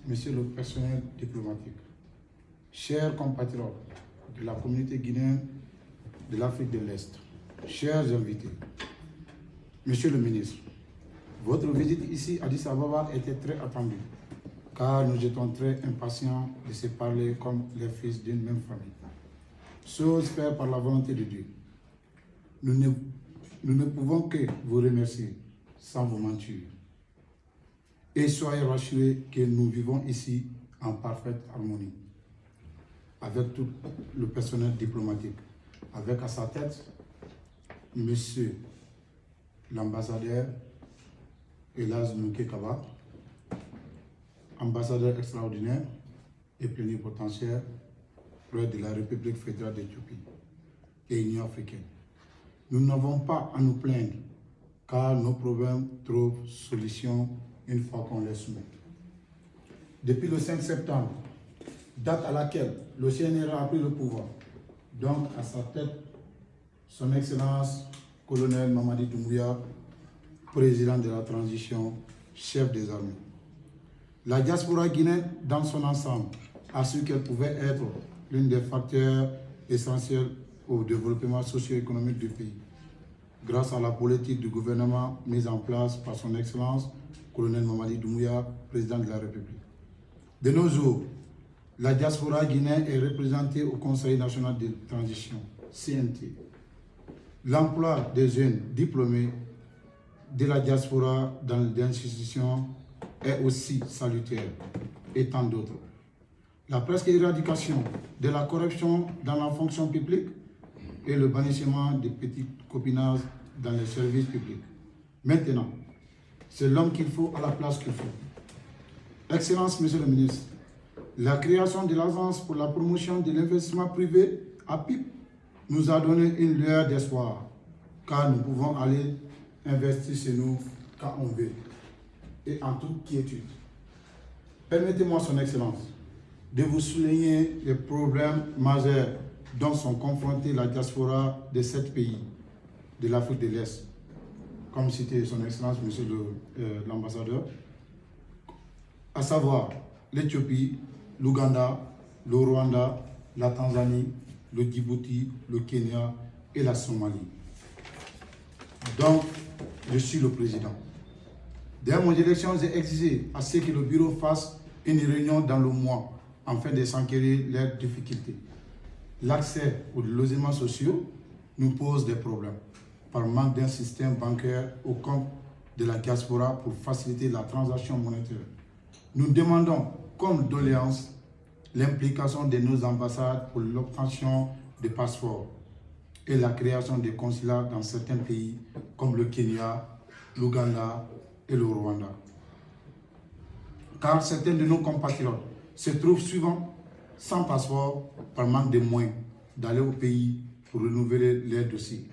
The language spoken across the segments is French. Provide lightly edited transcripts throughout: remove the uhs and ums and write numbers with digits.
Monsieur le personnel diplomatique, chers compatriotes de la communauté guinéenne de l'Afrique de l'Est, chers invités, Monsieur le ministre, votre visite ici à Addis Ababa était très attendue, car nous étions très impatients de se parler comme les fils d'une même famille. Chose faite par la volonté de Dieu. Nous ne pouvons que vous remercier sans vous mentir. Et soyez rassurés que nous vivons ici en parfaite harmonie, avec tout le personnel diplomatique, avec à sa tête, Monsieur l'ambassadeur Elhadj Nouké Kaba, ambassadeur extraordinaire et plénipotentiaire près de la République fédérale d'Éthiopie et Union africaine. Nous n'avons pas à nous plaindre, car nos problèmes trouvent solution une fois qu'on les soumet. Depuis le 5 septembre, date à laquelle le CNRA a pris le pouvoir, donc à sa tête, son Excellence colonel Mamadi Doumbouya, président de la transition, chef des armées. La diaspora guinéenne, dans son ensemble, a su qu'elle pouvait être l'un des facteurs essentiels au développement socio-économique du pays, grâce à la politique du gouvernement mise en place par son Excellence colonel Mamadi Doumbouya, président de la République. De nos jours, la diaspora guinéenne est représentée au Conseil national de transition, CNT. L'emploi des jeunes diplômés de la diaspora dans l'institution est aussi salutaire, et tant d'autres. La presque éradication de la corruption dans la fonction publique et le bannissement des petits copinages dans les services publics. Maintenant, c'est l'homme qu'il faut à la place qu'il faut. Excellence, Monsieur le ministre, la création de l'Agence pour la promotion de l'investissement privé, APIP, nous a donné une lueur d'espoir, car nous pouvons aller investir chez nous quand on veut et en toute quiétude. Permettez-moi, Son Excellence, de vous souligner les problèmes majeurs dont sont confrontés la diaspora de 7 pays de l'Afrique de l'Est, comme cité Son Excellence, Monsieur l'ambassadeur, à savoir l'Éthiopie, l'Ouganda, le Rwanda, la Tanzanie, le Djibouti, le Kenya et la Somalie. Donc, je suis le président. Dès mon élection, j'ai exigé à ce que le bureau fasse une réunion dans le mois afin de s'enquérir leurs difficultés. L'accès aux logements sociaux nous pose des problèmes par manque d'un système bancaire au compte de la diaspora pour faciliter la transaction monétaire. Nous demandons comme doléance l'implication de nos ambassades pour l'obtention de passeports et la création de consulats dans certains pays comme le Kenya, l'Ouganda et le Rwanda. Car certains de nos compatriotes se trouvent souvent sans passeport par manque de moyens d'aller au pays pour renouveler leur dossier.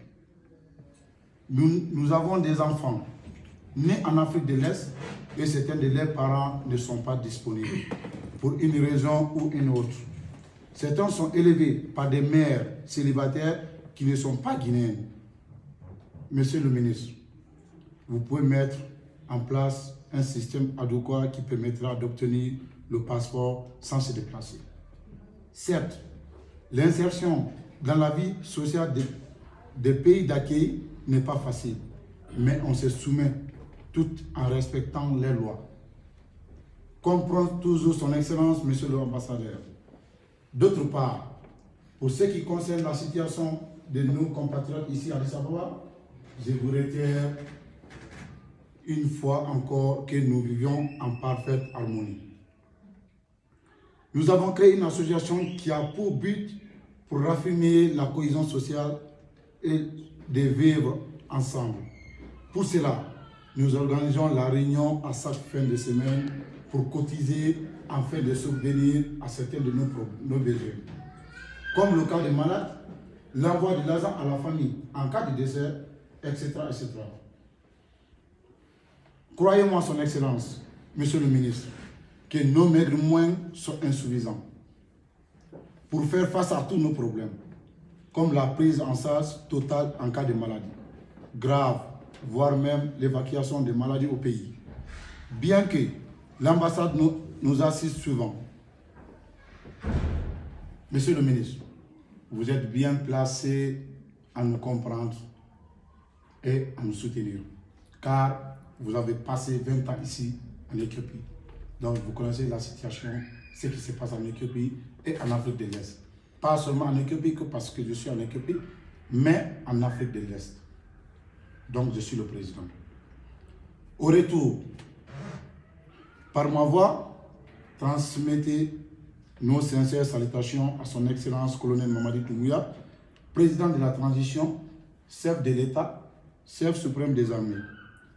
Nous avons des enfants nés en Afrique de l'Est et certains de leurs parents ne sont pas disponibles pour une raison ou une autre. Certains sont élevés par des mères célibataires qui ne sont pas guinéennes. Monsieur le ministre, vous pouvez mettre en place un système adéquat qui permettra d'obtenir le passeport sans se déplacer. Certes, l'insertion dans la vie sociale des pays d'accueil n'est pas facile, mais on se soumet tout en respectant les lois. Comprend toujours Son Excellence, Monsieur l'ambassadeur. D'autre part, pour ce qui concerne la situation de nos compatriotes ici à Addis Ababa, je vous réitère une fois encore que nous vivions en parfaite harmonie. Nous avons créé une association qui a pour but pour raffiner la cohésion sociale et de vivre ensemble. Pour cela, nous organisons la réunion à chaque fin de semaine pour cotiser afin de subvenir à certains de nos besoins. Comme le cas des malades, l'envoi de l'argent à la famille en cas de décès, etc. etc. Croyez-moi, Son Excellence, Monsieur le ministre, que nos maigres moyens sont insuffisants pour faire face à tous nos problèmes, comme la prise en charge totale en cas de maladie grave, voire même l'évacuation des maladies au pays. Bien que l'ambassade nous assiste souvent. Monsieur le ministre, vous êtes bien placé à nous comprendre et à nous soutenir, car vous avez passé 20 ans ici en Éthiopie. Donc vous connaissez la situation, ce qui se passe en Éthiopie et en Afrique de l'Est. Pas seulement en Éthiopie, que parce que je suis en Éthiopie, mais en Afrique de l'Est. Donc je suis le président. Au retour, par ma voix, transmettez nos sincères salutations à son Excellence colonel Mamadi Doumbouya, président de la transition, chef de l'État, chef suprême des armées,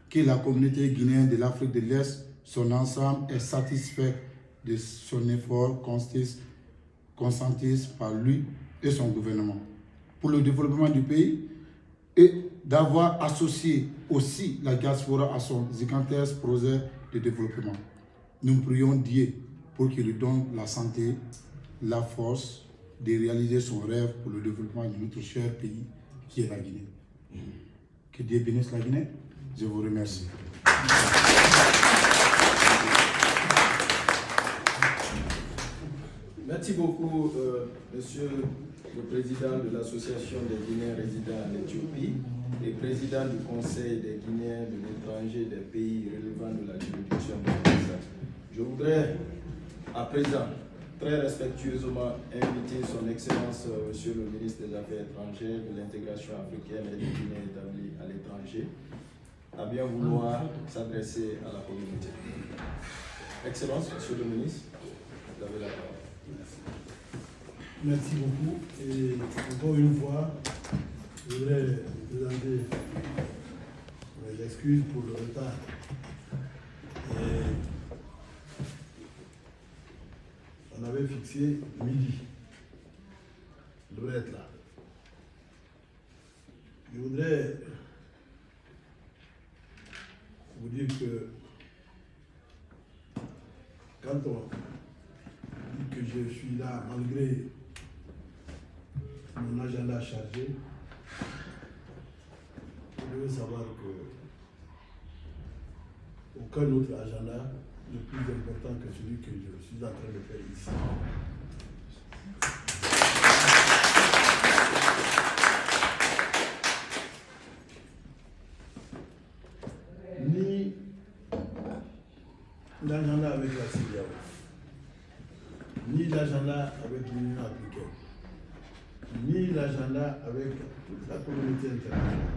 que la communauté guinéenne de l'Afrique de l'Est, son ensemble, est satisfait de son effort consenti par lui et son gouvernement pour le développement du pays et d'avoir associé aussi la diaspora à son gigantesque projet de développement. Nous prions Dieu pour qu'il lui donne la santé, la force de réaliser son rêve pour le développement de notre cher pays qui est la Guinée. Que Dieu bénisse la Guinée. Je vous remercie. Merci beaucoup, Monsieur le Président de l'Association des Guinéens résidant en Éthiopie et Président du Conseil des Guinéens de l'étranger des pays relevant de la juridiction de l'État. Je voudrais à présent très respectueusement inviter Son Excellence, Monsieur le Ministre des Affaires étrangères, de l'intégration africaine et des Guinéens établis à l'étranger, à bien vouloir s'adresser à la communauté. Excellence, Monsieur le Ministre, vous avez la parole. Merci beaucoup. Et encore une fois, je voudrais présenter mes excuses pour le retard. Et on avait fixé midi. Je devrais être là. Je voudrais vous dire que quand on dit que je suis là malgré mon agenda chargé, vous devez savoir que aucun autre agenda n'est plus important que celui que je suis en train de faire ici. Ni l'agenda avec la CEDEAO, ni l'agenda avec l'Union africaine, ni l'agenda avec toute la communauté internationale.